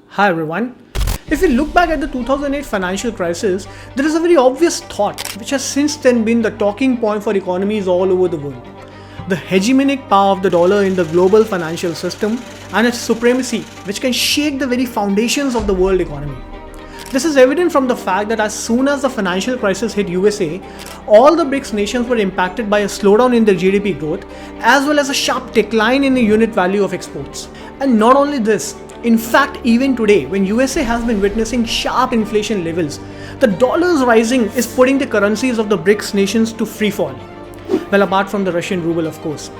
Hi everyone. If we look back at the 2008 financial crisis, there is a very obvious thought which has since then been the talking point for economies all over the world. The hegemonic power of the dollar in the global financial system and its supremacy which can shake the very foundations of the world economy. This is evident from the fact that as soon as the financial crisis hit USA, all the BRICS nations were impacted by a slowdown in their GDP growth as well as a sharp decline in the unit value of exports. And not only this, in fact, even today, when USA has been witnessing sharp inflation levels, the dollar's rising is putting the currencies of the BRICS nations to free fall. Well, apart from the Russian ruble, of course.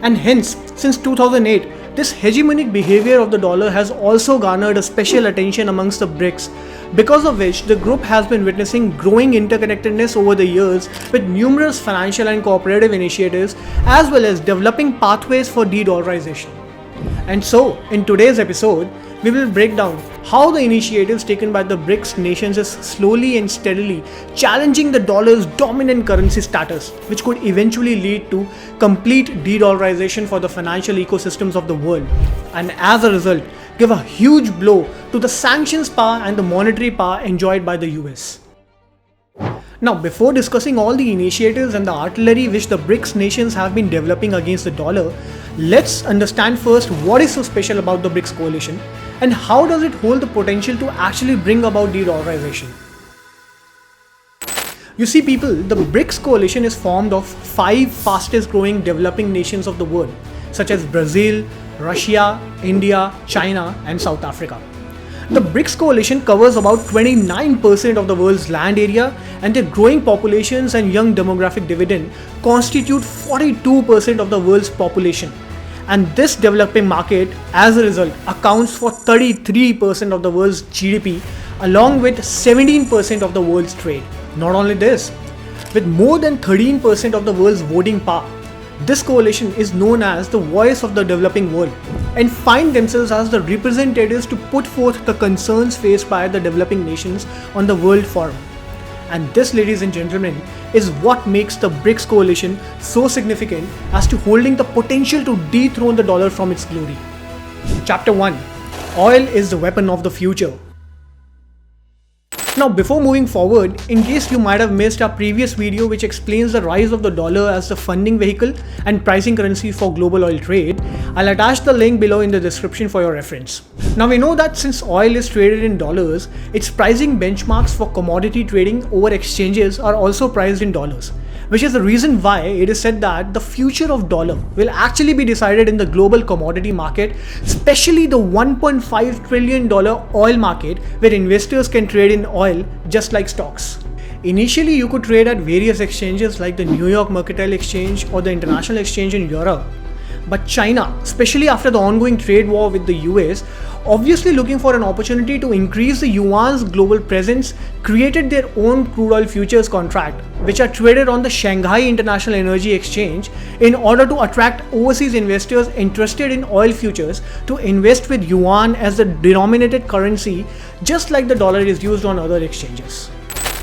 And hence, since 2008, this hegemonic behavior of the dollar has also garnered a special attention amongst the BRICS, because of which the group has been witnessing growing interconnectedness over the years with numerous financial and cooperative initiatives as well as developing pathways for de-dollarization. And so, in today's episode, we will break down how the initiatives taken by the BRICS nations is slowly and steadily challenging the dollar's dominant currency status, which could eventually lead to complete de-dollarization for the financial ecosystems of the world, and as a result, give a huge blow to the sanctions power and the monetary power enjoyed by the US. Now, before discussing all the initiatives and the artillery which the BRICS nations have been developing against the dollar, let's understand first what is so special about the BRICS coalition and how does it hold the potential to actually bring about de-dollarization. You see people, the BRICS coalition is formed of 5 fastest growing developing nations of the world, such as Brazil, Russia, India, China and South Africa. The BRICS coalition covers about 29% of the world's land area, and their growing populations and young demographic dividend constitute 42% of the world's population. And this developing market, as a result, accounts for 33% of the world's GDP, along with 17% of the world's trade. Not only this, with more than 13% of the world's voting power, this coalition is known as the voice of the developing world and find themselves as the representatives to put forth the concerns faced by the developing nations on the World Forum. And this, ladies and gentlemen, is what makes the BRICS coalition so significant as to holding the potential to dethrone the dollar from its glory. Chapter 1. Oil is the weapon of the future. Now, before moving forward, in case you might have missed our previous video which explains the rise of the dollar as the funding vehicle and pricing currency for global oil trade, I'll attach the link below in the description for your reference. Now, we know that since oil is traded in dollars, its pricing benchmarks for commodity trading over exchanges are also priced in dollars, which is the reason why it is said that the future of dollar will actually be decided in the global commodity market, especially the $1.5 trillion oil market where investors can trade in oil just like stocks. Initially, you could trade at various exchanges like the New York Mercantile Exchange or the International Exchange in Europe. But China, especially after the ongoing trade war with the US, obviously looking for an opportunity to increase the yuan's global presence, created their own crude oil futures contract, which are traded on the Shanghai International Energy Exchange in order to attract overseas investors interested in oil futures to invest with yuan as the denominated currency, just like the dollar is used on other exchanges.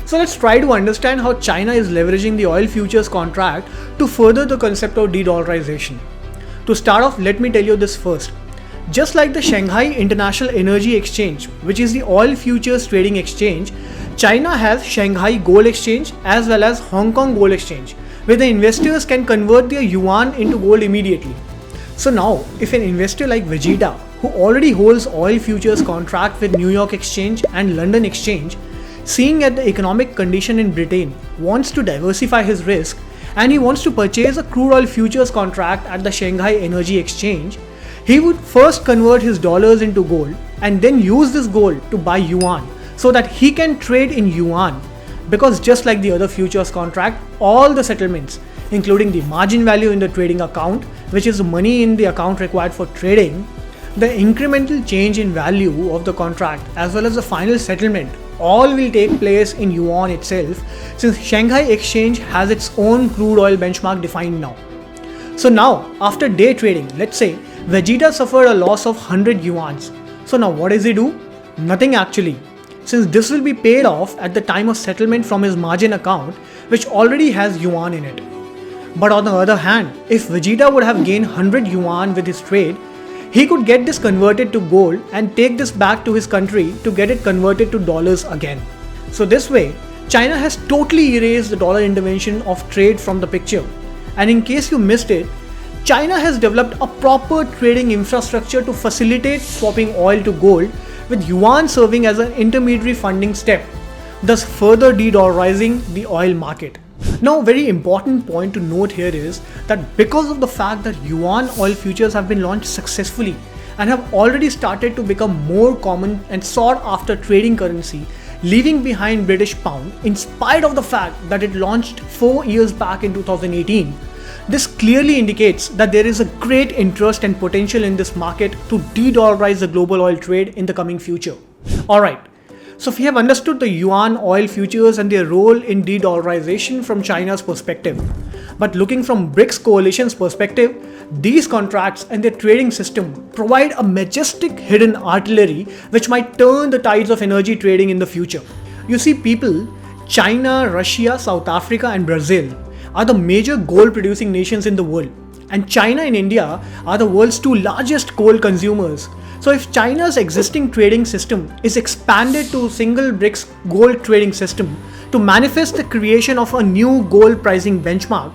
So let's try to understand how China is leveraging the oil futures contract to further the concept of de-dollarization. To start off, let me tell you this first. Just like the Shanghai International Energy Exchange, which is the oil futures trading exchange, China has Shanghai Gold Exchange as well as Hong Kong Gold Exchange, where the investors can convert their yuan into gold immediately. So now, if an investor like Vegeta, who already holds oil futures contract with New York Exchange and London Exchange, seeing at the economic condition in Britain, wants to diversify his risk, and he wants to purchase a crude oil futures contract at the Shanghai Energy Exchange, he would first convert his dollars into gold and then use this gold to buy yuan so that he can trade in yuan. Because just like the other futures contract, all the settlements, including the margin value in the trading account, which is the money in the account required for trading, the incremental change in value of the contract as well as the final settlement, all will take place in yuan itself, since Shanghai Exchange has its own crude oil benchmark defined now. So now, after day trading, let's say Vegeta suffered a loss of 100 yuans. So now what does he do? Nothing actually, since this will be paid off at the time of settlement from his margin account, which already has yuan in it. But on the other hand, if Vegeta would have gained 100 yuan with his trade, he could get this converted to gold and take this back to his country to get it converted to dollars again. So this way, China has totally erased the dollar intervention of trade from the picture. And in case you missed it, China has developed a proper trading infrastructure to facilitate swapping oil to gold, with yuan serving as an intermediary funding step, thus further de-dollarizing the oil market. Now, a very important point to note here is that because of the fact that yuan oil futures have been launched successfully and have already started to become more common and sought after trading currency, leaving behind British pound in spite of the fact that it launched 4 years back in 2018, this clearly indicates that there is a great interest and potential in this market to de-dollarize the global oil trade in the coming future. Alright, so if we have understood the yuan oil futures and their role in de-dollarization from China's perspective, but looking from BRICS coalition's perspective, these contracts and their trading system provide a majestic hidden artillery which might turn the tides of energy trading in the future. You see, people, China, Russia, South Africa and Brazil are the major gold producing nations in the world, and China and India are the world's two largest coal consumers. So if China's existing trading system is expanded to a single BRICS gold trading system to manifest the creation of a new gold pricing benchmark,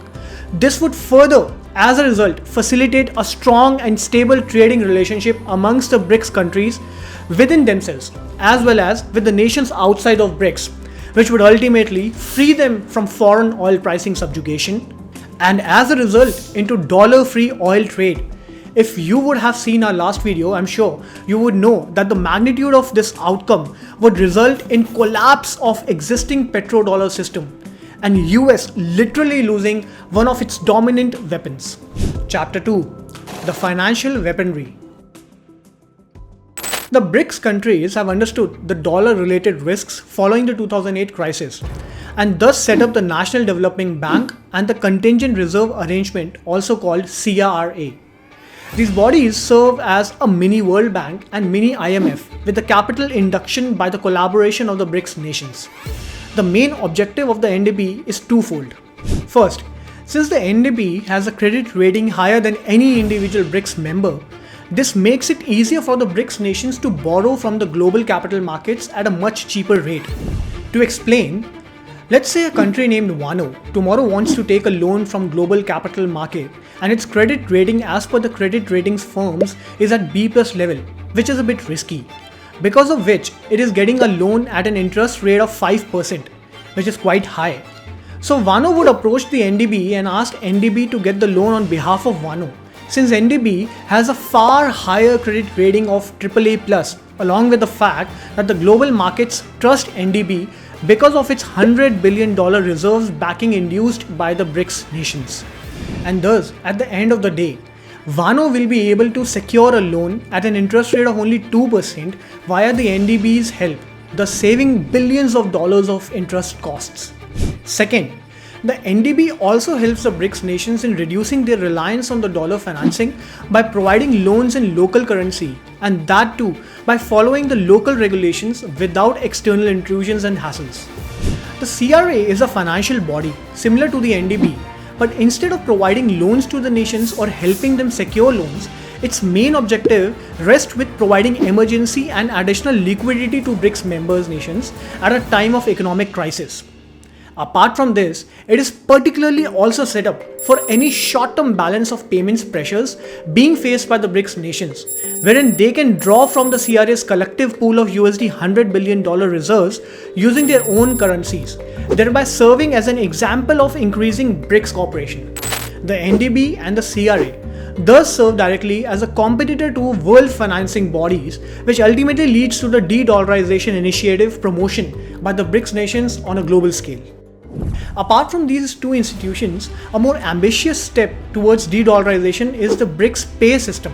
this would further, as a result, facilitate a strong and stable trading relationship amongst the BRICS countries within themselves, as well as with the nations outside of BRICS, which would ultimately free them from foreign oil pricing subjugation, and as a result into dollar-free oil trade. If you would have seen our last video, I'm sure you would know that the magnitude of this outcome would result in collapse of existing petrodollar system and US literally losing one of its dominant weapons. Chapter 2. The Financial Weaponry. The BRICS countries have understood the dollar-related risks following the 2008 crisis and thus set up the National Development Bank and the Contingent Reserve Arrangement, also called CRA. These bodies serve as a mini World Bank and mini IMF with the capital induction by the collaboration of the BRICS nations. The main objective of the NDB is twofold. First, since the NDB has a credit rating higher than any individual BRICS member, this makes it easier for the BRICS nations to borrow from the global capital markets at a much cheaper rate. To explain, let's say a country named Vano tomorrow wants to take a loan from global capital market and its credit rating as per the credit ratings firms is at B+ level, which is a bit risky, because of which it is getting a loan at an interest rate of 5%, which is quite high. So Vano would approach the NDB and ask NDB to get the loan on behalf of Vano, since NDB has a far higher credit rating of AAA+, along with the fact that the global markets trust NDB because of its $100 billion reserves backing induced by the BRICS nations. And thus, at the end of the day, Vano will be able to secure a loan at an interest rate of only 2% via the NDB's help, thus saving billions of dollars of interest costs. Second, the NDB also helps the BRICS nations in reducing their reliance on the dollar financing by providing loans in local currency, and that too by following the local regulations without external intrusions and hassles. The CRA is a financial body similar to the NDB, but instead of providing loans to the nations or helping them secure loans, its main objective rests with providing emergency and additional liquidity to BRICS members nations at a time of economic crisis. Apart from this, it is particularly also set up for any short-term balance of payments pressures being faced by the BRICS nations, wherein they can draw from the CRA's collective pool of $100 billion reserves using their own currencies, thereby serving as an example of increasing BRICS cooperation. The NDB and the CRA thus serve directly as a competitor to world financing bodies, which ultimately leads to the de-dollarization initiative promotion by the BRICS nations on a global scale. Apart from these two institutions, a more ambitious step towards de-dollarization is the BRICS Pay system,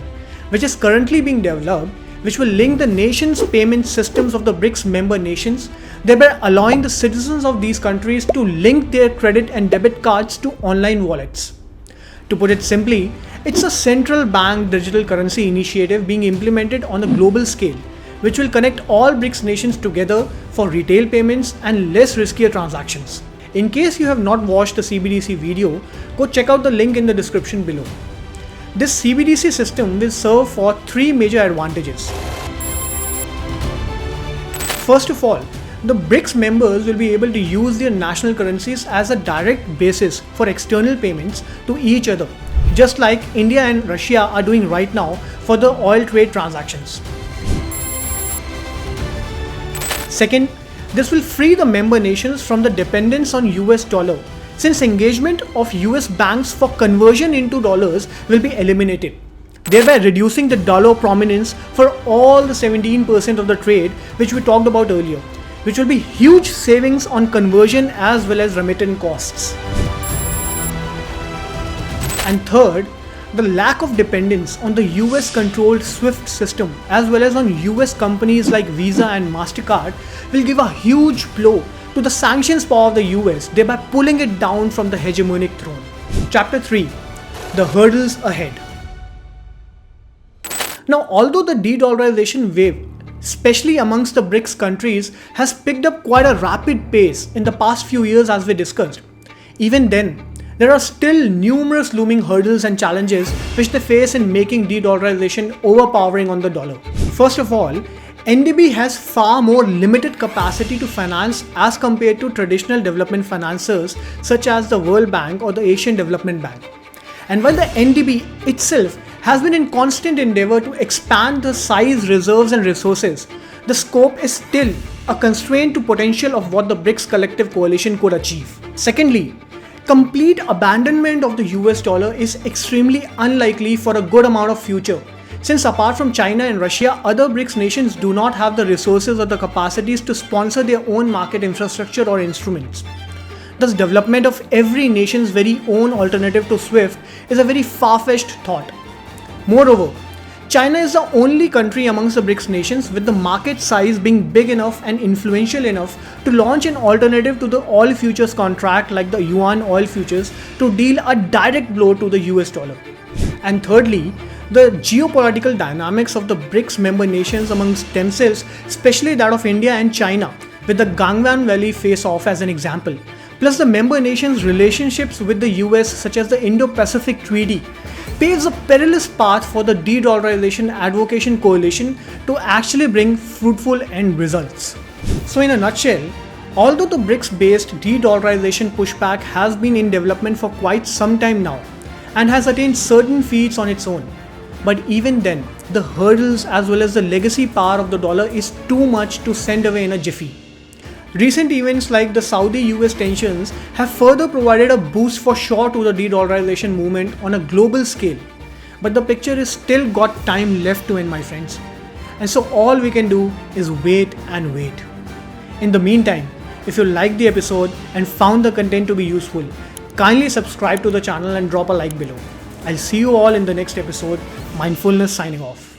which is currently being developed, which will link the nations' payment systems of the BRICS member nations, thereby allowing the citizens of these countries to link their credit and debit cards to online wallets. To put it simply, it's a central bank digital currency initiative being implemented on a global scale, which will connect all BRICS nations together for retail payments and less riskier transactions. In case you have not watched the CBDC video, go check out the link in the description below. This CBDC system will serve for three major advantages. First of all, the BRICS members will be able to use their national currencies as a direct basis for external payments to each other, just like India and Russia are doing right now for the oil trade transactions. Second, this will free the member nations from the dependence on US dollar, since engagement of US banks for conversion into dollars will be eliminated, thereby reducing the dollar prominence for all the 17% of the trade which we talked about earlier, which will be huge savings on conversion as well as remittance costs. And third, the lack of dependence on the US controlled SWIFT system as well as on US companies like Visa and MasterCard will give a huge blow to the sanctions power of the US, thereby pulling it down from the hegemonic throne. Chapter 3. The hurdles ahead. Now, although the de-dollarization wave, especially amongst the BRICS countries, has picked up quite a rapid pace in the past few years as we discussed, even then, there are still numerous looming hurdles and challenges which they face in making de-dollarization overpowering on the dollar. First of all, NDB has far more limited capacity to finance as compared to traditional development financiers such as the World Bank or the Asian Development Bank. And while the NDB itself has been in constant endeavor to expand the size, reserves and resources, the scope is still a constraint to potential of what the BRICS collective coalition could achieve. Secondly, complete abandonment of the US dollar is extremely unlikely for a good amount of future, since apart from China and Russia, other BRICS nations do not have the resources or the capacities to sponsor their own market infrastructure or instruments. Thus, development of every nation's very own alternative to SWIFT is a very far-fetched thought. Moreover, China is the only country amongst the BRICS nations with the market size being big enough and influential enough to launch an alternative to the oil futures contract like the yuan oil futures to deal a direct blow to the US dollar. And thirdly, the geopolitical dynamics of the BRICS member nations amongst themselves, especially that of India and China, with the Gangwon Valley face-off as an example, plus the member nations' relationships with the US such as the Indo-Pacific Treaty, paves a perilous path for the de-dollarization advocacy coalition to actually bring fruitful end results. So in a nutshell, although the BRICS-based de-dollarization pushback has been in development for quite some time now and has attained certain feats on its own, but even then, the hurdles as well as the legacy power of the dollar is too much to send away in a jiffy. Recent events like the Saudi-US tensions have further provided a boost for sure to the de-dollarization movement on a global scale. But the picture is still got time left to end, my friends. And so all we can do is wait and wait. In the meantime, if you liked the episode and found the content to be useful, kindly subscribe to the channel and drop a like below. I'll see you all in the next episode. Mindfulness signing off.